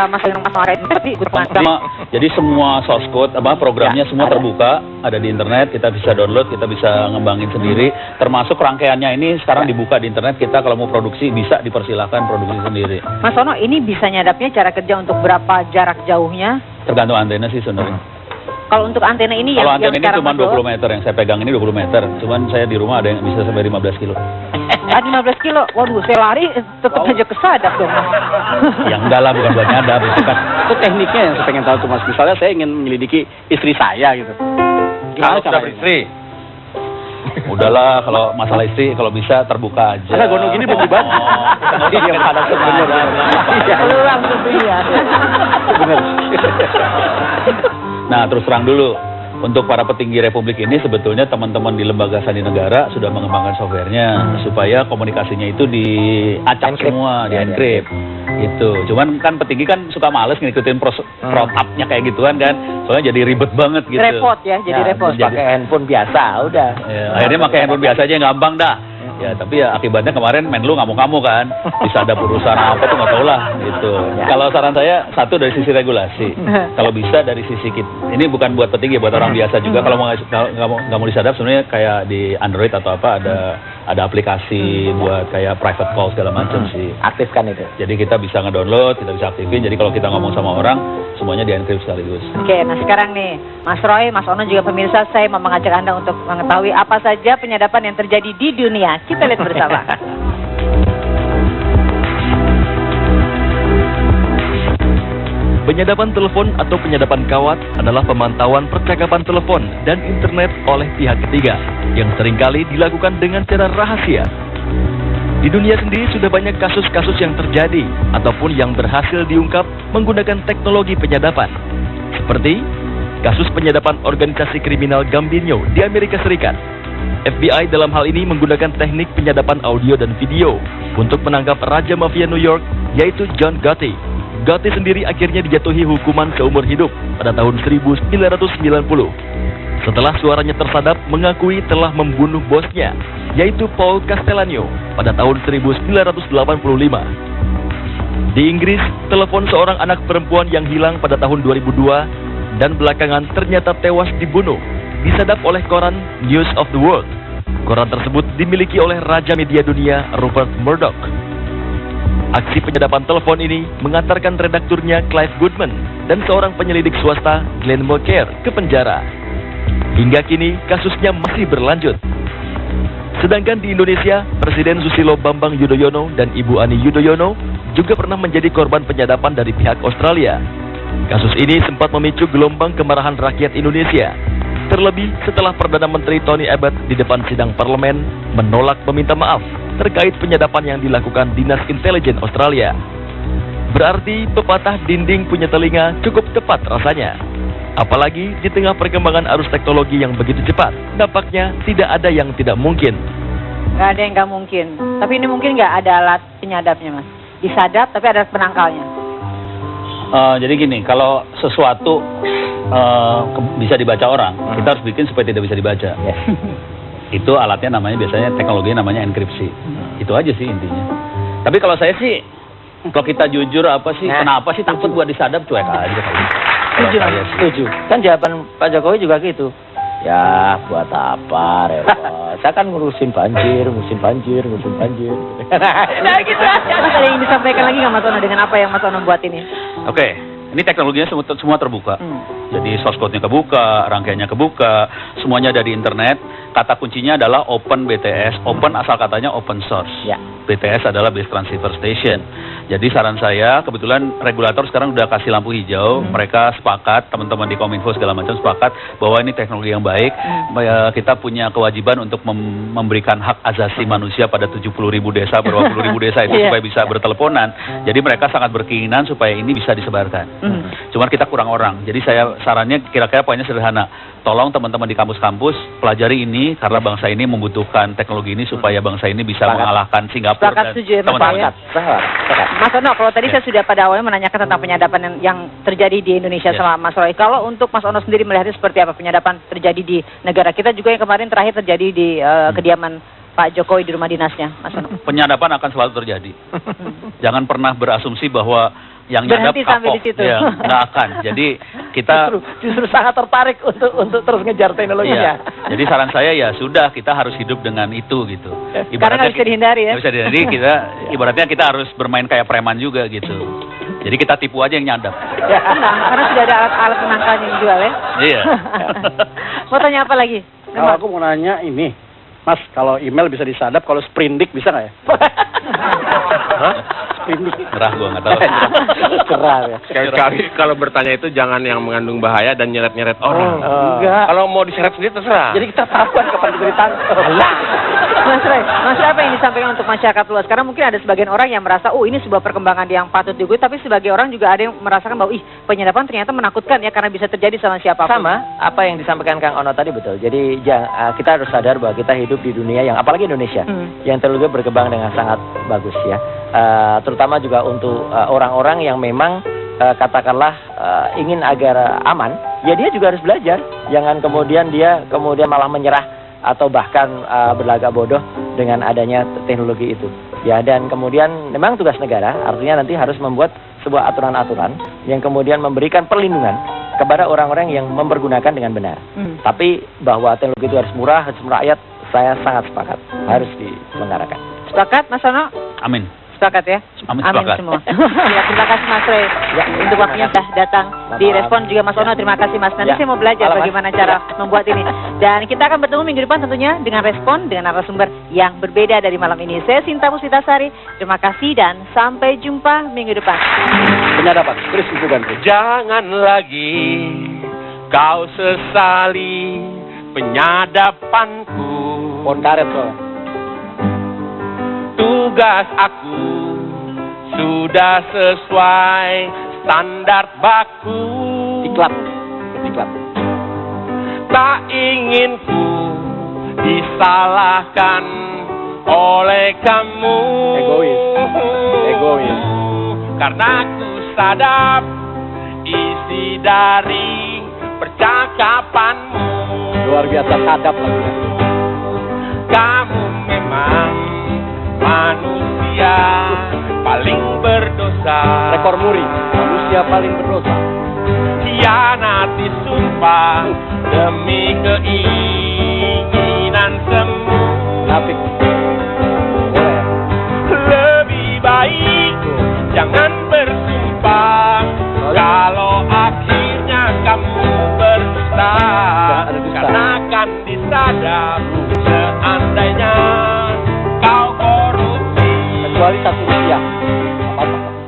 Mas Jadi semua source code, programnya semua terbuka, ada di internet, kita bisa download, kita bisa ngembangin sendiri, termasuk rangkaiannya ini sekarang dibuka di internet, kita kalau mau produksi bisa dipersilahkan produksi sendiri. Mas Ono, ini bisa nyadapnya cara kerja untuk berapa jarak jauhnya? Tergantung antena sih sebenarnya. Kalau untuk antena ini kalau antena ini cuma 20 meter, yang saya pegang ini 20 meter, cuman saya di rumah ada yang bisa sampai 15 kilo. 15 kilo, waduh, saya lari tetap aja kesadap dong, Mas. Ya enggak lah, bukan buat nyadap, itu kan. Itu tekniknya yang saya pengen tahu tuh, Mas. Misalnya saya ingin menyelidiki istri saya gitu. Gimana sudah beristri? Udahlah, kalau masalah istri, kalau bisa terbuka aja. Masa gonong gini belum dibahas? Iya, pada sebenarnya. Peluang tentunya. Bener. Nah, terus terang dulu. Untuk para petinggi Republik ini sebetulnya teman-teman di lembaga sandi negara sudah mengembangkan softwarenya supaya komunikasinya itu diacak semua, di-encrypt. Itu. Cuman kan petinggi kan suka males ngikutin protapnya kayak gituan kan. Soalnya jadi ribet banget gitu. Repot ya, jadi repot. Pakai handphone biasa, udah. Ya, akhirnya pakai handphone biasa aja gampang dah. Ya, tapi ya akibatnya kemarin Menlu ngamuk-ngamuk kan. Bisa ada urusan apa tuh nggak tahu lah gitu. Kalau saran saya satu dari sisi regulasi. Kalau bisa dari sisi kita. Ini bukan buat petinggi, buat orang biasa juga. Kalau nggak mau disadap sebenarnya kayak di Android atau apa ada aplikasi buat kayak private call segala macam sih. Aktifkan itu. Jadi kita bisa ngedownload, kita bisa aktifin. Jadi kalau kita ngomong sama orang semuanya di-encrypt sekaligus. Oke, nah sekarang nih Mas Roy, Mas Ono juga pemirsa, saya mau mengajak Anda untuk mengetahui apa saja penyadapan yang terjadi di dunia. Kita lihat bersama. Penyadapan telepon atau penyadapan kawat adalah pemantauan percakapan telepon dan internet oleh pihak ketiga yang seringkali dilakukan dengan cara rahasia. Di dunia sendiri sudah banyak kasus-kasus yang terjadi ataupun yang berhasil diungkap menggunakan teknologi penyadapan. Seperti kasus penyadapan organisasi kriminal Gambino di Amerika Serikat. FBI dalam hal ini menggunakan teknik penyadapan audio dan video untuk menangkap Raja Mafia New York, yaitu John Gotti. Gotti sendiri akhirnya dijatuhi hukuman seumur hidup pada tahun 1990. Setelah suaranya tersadap mengakui telah membunuh bosnya, yaitu Paul Castellano pada tahun 1985. Di Inggris, telepon seorang anak perempuan yang hilang pada tahun 2002 dan belakangan ternyata tewas dibunuh disadap oleh koran News of the World. Koran tersebut dimiliki oleh Raja Media Dunia Rupert Murdoch. Aksi penyadapan telepon ini mengantarkan redakturnya Clive Goodman dan seorang penyelidik swasta Glenn Mulcair ke penjara. Hingga kini kasusnya masih berlanjut. Sedangkan di Indonesia, Presiden Susilo Bambang Yudhoyono dan Ibu Ani Yudhoyono juga pernah menjadi korban penyadapan dari pihak Australia. Kasus ini sempat memicu gelombang kemarahan rakyat Indonesia. Terlebih setelah Perdana Menteri Tony Abbott di depan sidang parlemen menolak meminta maaf terkait penyadapan yang dilakukan Dinas Intelijen Australia. Berarti pepatah dinding punya telinga cukup tepat rasanya. Apalagi di tengah perkembangan arus teknologi yang begitu cepat, nampaknya tidak ada yang tidak mungkin. Nggak ada yang nggak mungkin. Tapi ini mungkin nggak ada alat penyadapnya, Mas. Disadap tapi ada penangkalnya. Jadi gini, kalau sesuatu bisa dibaca orang, kita harus bikin supaya tidak bisa dibaca. Itu alatnya namanya biasanya teknologinya namanya enkripsi. Itu aja sih intinya. Tapi kalau saya sih, kalau kita jujur kenapa sih takut buat disadap, cuek aja kali. Setuju. Kan jawaban Pak Jokowi juga gitu. Ya buat apa repot? Saya kan ngurusin banjir. Nah gitu aja. Ada yang disampaikan lagi nggak Mas Ono dengan apa yang Mas Ono buat ini? Oke, ini teknologinya semua terbuka. Jadi source code-nya kebuka, rangkaiannya kebuka, semuanya ada di internet. Kata kuncinya adalah Open BTS. Open asal katanya open source. Ya. BTS adalah Base Transceiver Station. Jadi saran saya, kebetulan regulator sekarang udah kasih lampu hijau. Mereka sepakat, teman-teman di Kominfo segala macam sepakat bahwa ini teknologi yang baik. Kita punya kewajiban untuk memberikan hak asasi manusia pada 70.000 desa, berapa puluh ribu desa itu supaya bisa berteleponan. Jadi mereka sangat berkeinginan supaya ini bisa disebarkan. Cuman kita kurang orang. Jadi saya sarannya kira-kira poinnya sederhana. Tolong teman-teman di kampus-kampus pelajari ini karena bangsa ini membutuhkan teknologi ini supaya bangsa ini bisa mengalahkan Singapura dan teman-teman. Mas Ono, kalau tadi saya sudah pada awalnya menanyakan tentang penyadapan yang terjadi di Indonesia sama Mas Roy. Kalau untuk Mas Ono sendiri melihatnya seperti apa penyadapan terjadi di negara kita juga yang kemarin terakhir terjadi di kediaman Pak Jokowi di rumah dinasnya, Mas Ono? Penyadapan akan selalu terjadi. Jangan pernah berasumsi bahwa yang nyadap Berhenti sampai kapok. di situ. Ya, nggak akan. Jadi kita Justru sangat tertarik untuk terus ngejar teknologinya. iya. Jadi saran saya ya sudah, kita harus hidup dengan itu gitu. Karena nggak bisa dihindari ya. Nggak bisa dihindari, kita ibaratnya kita harus bermain kayak preman juga gitu. Jadi kita tipu aja yang nyadap. Tenang, karena sudah ada alat-alat menangkalnya yang dijual ya. Iya. Mau tanya apa lagi? Kalau aku mau nanya ini, Mas, kalau email bisa disadap, kalau sprindik bisa nggak ya? Hah? Sprindik. Ngerah gua nggak tahu. Cerah ya. Sekali-kali kalau bertanya itu jangan yang mengandung bahaya dan nyeret-nyeret orang. Enggak. Kalau mau diseret sendiri terserah. Jadi kita tahu kan kapan kita ditangkap. Mas Roy, apa yang disampaikan untuk masyarakat luas? Karena mungkin ada sebagian orang yang merasa, oh ini sebuah perkembangan yang patut diikuti, tapi sebagai orang juga ada yang merasakan bahwa, penyadapan ternyata menakutkan ya, karena bisa terjadi sama siapapun. Sama, apa yang disampaikan Kang Ono tadi betul. Jadi kita harus sadar bahwa kita hidup di dunia yang, apalagi Indonesia, yang teknologi berkembang dengan sangat bagus ya. Terutama juga untuk orang-orang yang memang katakanlah ingin agar aman, ya dia juga harus belajar. Jangan kemudian dia malah menyerah atau bahkan berlagak bodoh dengan adanya teknologi itu. Ya, dan kemudian memang tugas negara artinya nanti harus membuat sebuah aturan-aturan yang kemudian memberikan perlindungan kepada orang-orang yang mempergunakan dengan benar. Tapi bahwa teknologi itu harus murah, harus merakyat, saya sangat sepakat, harus diselenggarakan. Sepakat, Mas Ono? Amin. Sepakat ya? Amin, sepakat. semua. Ya, terima kasih Mas Roy untuk waktunya sudah datang direspon, juga Mas Ono, terima kasih Mas. Nanti saya mau belajar bagaimana cara membuat ini. Dan kita akan bertemu minggu depan tentunya dengan respon dengan narasumber yang berbeda dari malam ini. Saya Sinta Puspitasari, terima kasih dan sampai jumpa minggu depan. Penyadapan, Chris itu ganti. Jangan lagi kau sesali penyadapanku. Pohon karet soalnya. Tugas aku sudah sesuai standar baku. Diklat. Tak ingin ku disalahkan oleh kamu. Egois. Karena ku sadap isi dari percakapanmu. Luar biasa sadap lagunya. Kamu memang manusia paling berdosa. Rekor muri, manusia paling berdosa. Hianati sumpah demi keinginan semu. Nafik. Boleh. Lebih baik jangan bersumpah kalau akhirnya kamu berdusta. Karena kan disadap seandainya kau korupsi. Kecuali satu siang. Apa-apa.